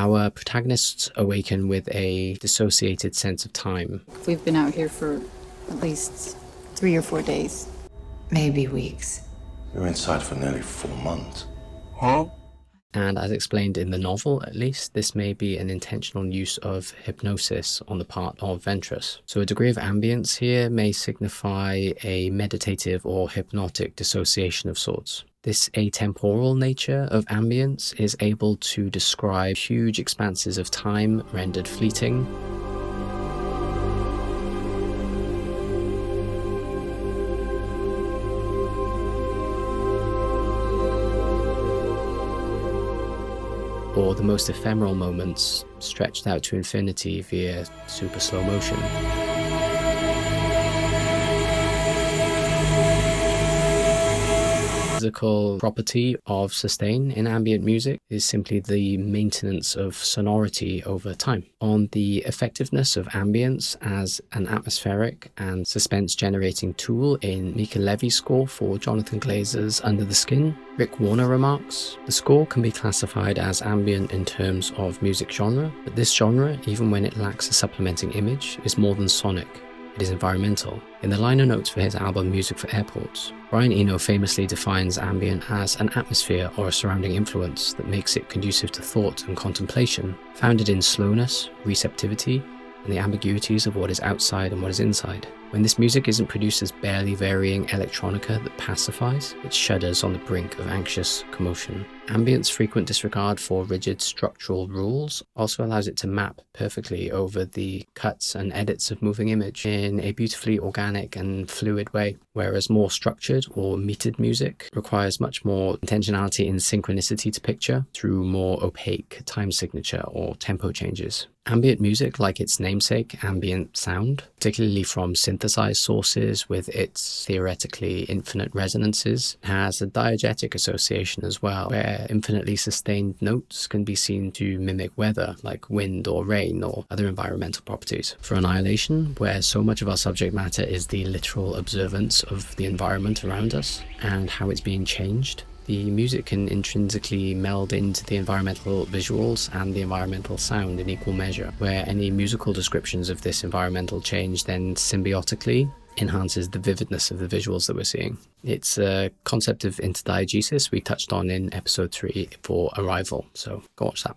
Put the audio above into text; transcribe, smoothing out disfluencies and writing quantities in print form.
Our protagonists awaken with a dissociated sense of time. We've been out here for at least 3 or 4 days. Maybe weeks. We were inside for nearly 4 months. And as explained in the novel, at least, this may be an intentional use of hypnosis on the part of Ventress. So a degree of ambience here may signify a meditative or hypnotic dissociation of sorts. This atemporal nature of ambience is able to describe huge expanses of time rendered fleeting, or the most ephemeral moments stretched out to infinity via super slow motion. Physical property of sustain in ambient music is simply the maintenance of sonority over time. On the effectiveness of ambience as an atmospheric and suspense generating tool in Mica Levy's score for Jonathan Glazer's Under the Skin, Rick Warner remarks, "The score can be classified as ambient in terms of music genre, but this genre, even when it lacks a supplementing image, is more than sonic. It is environmental." In the liner notes for his album Music for Airports, Brian Eno famously defines ambient as an atmosphere or a surrounding influence that makes it conducive to thought and contemplation, founded in slowness, receptivity, and the ambiguities of what is outside and what is inside. When this music isn't produced as barely varying electronica that pacifies, it shudders on the brink of anxious commotion. Ambient's frequent disregard for rigid structural rules also allows it to map perfectly over the cuts and edits of moving image in a beautifully organic and fluid way, whereas more structured or metered music requires much more intentionality in synchronicity to picture through more opaque time signature or tempo changes. Ambient music, like its namesake, ambient sound, particularly from synthesized sources with its theoretically infinite resonances, has a diegetic association as well, where infinitely sustained notes can be seen to mimic weather, like wind or rain or other environmental properties. For Annihilation, where so much of our subject matter is the literal observance of the environment around us and how it's being changed, the music can intrinsically meld into the environmental visuals and the environmental sound in equal measure, where any musical descriptions of this environmental change then symbiotically enhances the vividness of the visuals that we're seeing. It's a concept of interdiegesis we touched on in episode 3 for Arrival, so go watch that.